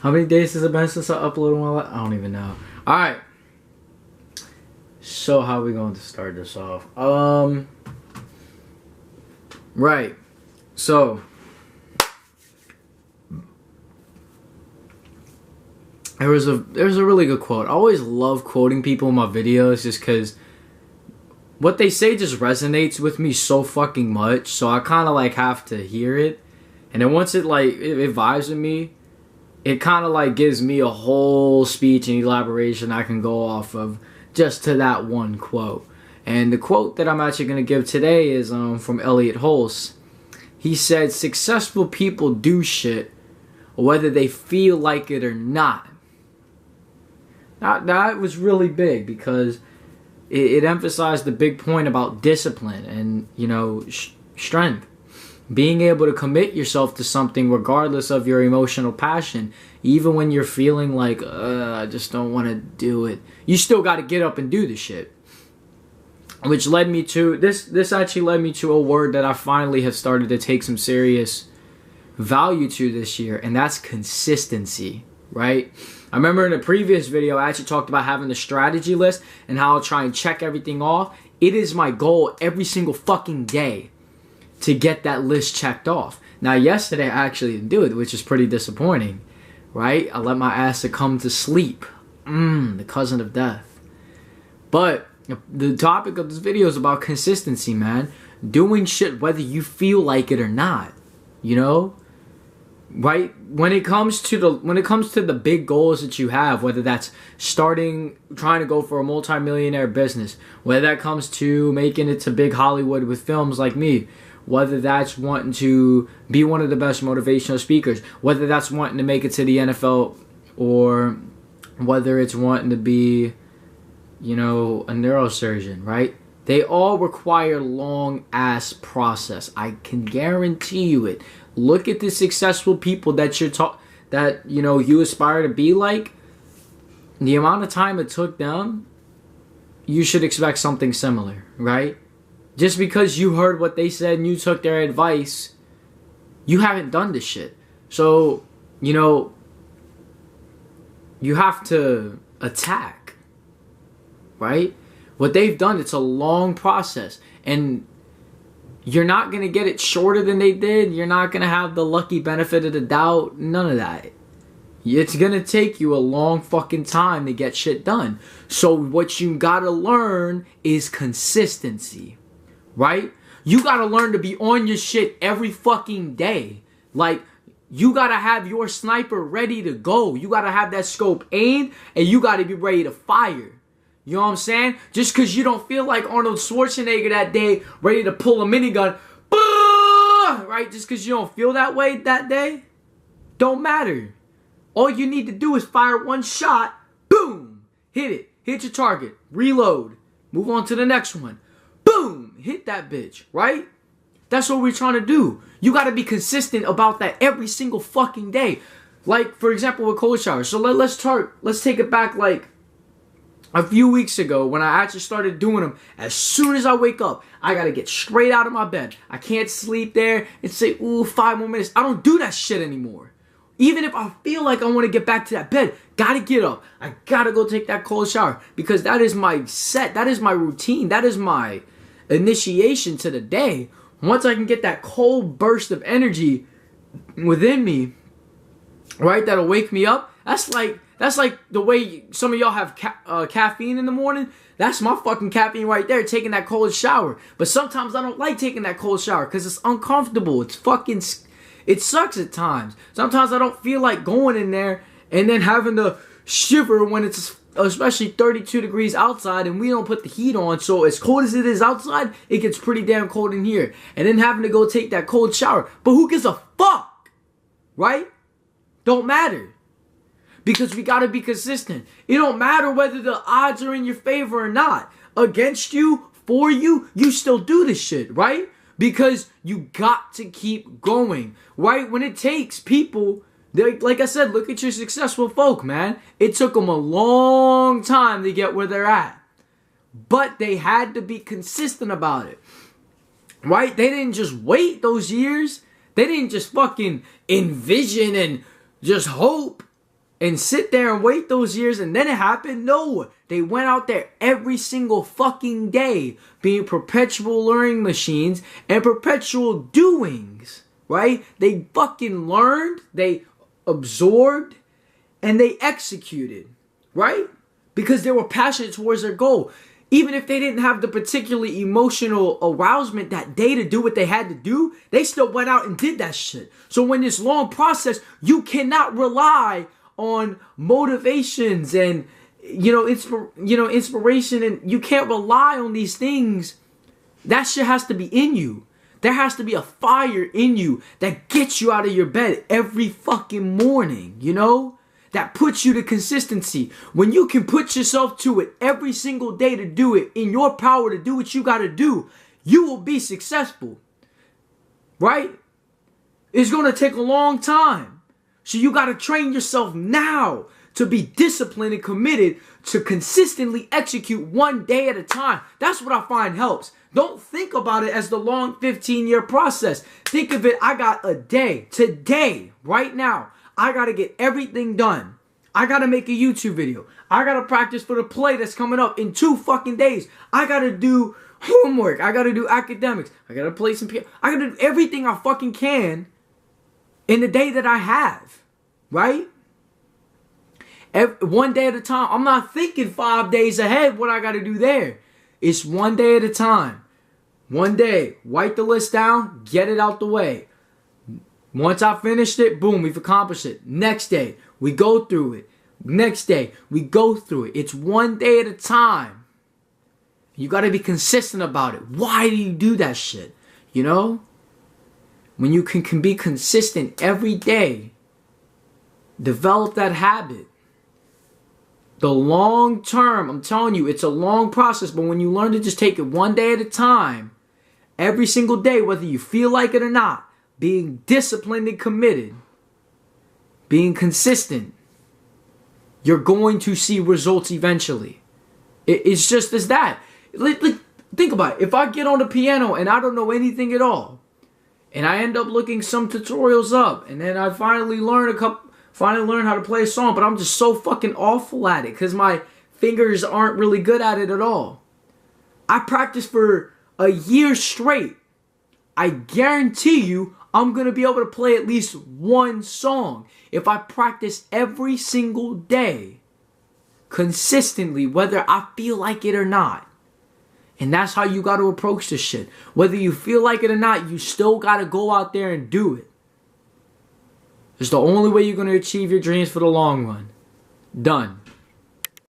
How many days has it been since I uploaded my I don't even know. Alright. So how are we going to start this off? Right. So there's a really good quote. I always love quoting people in my videos just because what they say just resonates with me so fucking much. So I kind of like have to hear it. And then once it vibes with me, it kind of like gives me a whole speech and elaboration I can go off of just to that one quote. And the quote that I'm actually going to give today is from Elliot Hulse. He said, "Successful people do shit whether they feel like it or not." That was really big because it emphasized the big point about discipline and, you know, strength. Being able to commit yourself to something regardless of your emotional passion, even when you're feeling like, I just don't want to do it. You still got to get up and do the shit. Which led me to, this actually led me to a word that I finally have started to take some serious value to this year, and that's consistency, right? I remember in a previous video, I actually talked about having the strategy list and how I'll try and check everything off. It is my goal every single fucking day to get that list checked off. Now, yesterday I actually didn't do it, which is pretty disappointing, right? I let my ass succumb to sleep. The cousin of death. But the topic of this video is about consistency, man. Doing shit whether you feel like it or not, you know? Right? When it comes to the big goals that you have, whether that's trying to go for a multi-millionaire business, whether that comes to making it to big Hollywood with films like me, whether that's wanting to be one of the best motivational speakers, whether that's wanting to make it to the NFL, or whether it's wanting to be, you know, a neurosurgeon, right? They all require long-ass process. I can guarantee you it. Look at the successful people that you aspire to be like. The amount of time it took them, you should expect something similar, right? Just because you heard what they said and you took their advice, you haven't done this shit. So, you know, you have to attack, right? What they've done, it's a long process. And you're not going to get it shorter than they did. You're not going to have the lucky benefit of the doubt. None of that. It's going to take you a long fucking time to get shit done. So what you got to learn is consistency, right? You got to learn to be on your shit every fucking day. Like, you got to have your sniper ready to go. You got to have that scope aimed and you got to be ready to fire. You know what I'm saying? Just because you don't feel like Arnold Schwarzenegger that day, ready to pull a minigun, right? Just because you don't feel that way that day, don't matter. All you need to do is fire one shot, boom, hit it, hit your target, reload, move on to the next one, boom, hit that bitch, right? That's what we're trying to do. You got to be consistent about that every single fucking day. Like, for example, with cold showers. So let's take it back like a few weeks ago when I actually started doing them. As soon as I wake up, I gotta get straight out of my bed. I can't sleep there and say, ooh, 5 more minutes. I don't do that shit anymore. Even if I feel like I want to get back to that bed, gotta get up. I gotta go take that cold shower because that is my set. That is my routine. That is my initiation to the day. Once I can get that cold burst of energy within me, right, that'll wake me up. That's like the way some of y'all have caffeine in the morning. That's my fucking caffeine right there, taking that cold shower. But sometimes I don't like taking that cold shower because it's uncomfortable. It sucks at times. Sometimes I don't feel like going in there and then having to shiver when it's especially 32 degrees outside and we don't put the heat on. So as cold as it is outside, it gets pretty damn cold in here. And then having to go take that cold shower. But who gives a fuck? Right? Don't matter. Because we got to be consistent. It don't matter whether the odds are in your favor or not. Against you, for you, you still do this shit, right? Because you got to keep going, right? When it takes people, like I said, look at your successful folk, man. It took them a long time to get where they're at. But they had to be consistent about it, right? They didn't just wait those years. They didn't just fucking envision and just hope and sit there and wait those years and then it happened. No, they went out there every single fucking day being perpetual learning machines and perpetual doings, right? They fucking learned, they absorbed, and they executed, right? Because they were passionate towards their goal. Even if they didn't have the particularly emotional arousement that day to do what they had to do, they still went out and did that shit. So when this long process, you cannot rely on motivations and inspiration, and you can't rely on these things. That shit has to be in you. There has to be a fire in you that gets you out of your bed every fucking morning, that puts you to consistency. When you can put yourself to it every single day to do it, in your power to do what you got to do, you will be successful, right? It's going to take a long time. So you got to train yourself now to be disciplined and committed to consistently execute one day at a time. That's what I find helps. Don't think about it as the long 15-year process. Think of it, I got a day. Today, right now, I got to get everything done. I got to make a YouTube video. I got to practice for the play that's coming up in 2 fucking days. I got to do homework. I got to do academics. I got to play some piano. I got to do everything I fucking can in the day that I have, right? One day at a time. I'm not thinking 5 days ahead what I got to do there. It's one day at a time. One day, write the list down, get it out the way. Once I finished it, boom, we've accomplished it. Next day, we go through it. Next day, we go through it. It's one day at a time. You got to be consistent about it. Why do you do that shit? When you can be consistent every day, develop that habit. The long term, I'm telling you, it's a long process, but when you learn to just take it one day at a time, every single day, whether you feel like it or not, being disciplined and committed, being consistent, you're going to see results eventually. It's just as that. Think about it. If I get on the piano and I don't know anything at all, and I end up looking some tutorials up, and then I finally learn how to play a song, but I'm just so fucking awful at it because my fingers aren't really good at it at all. I practiced for a year straight. I guarantee you I'm going to be able to play at least one song if I practice every single day consistently, whether I feel like it or not. And that's how you got to approach this shit. Whether you feel like it or not, you still got to go out there and do it. It's the only way you're going to achieve your dreams for the long run. Done.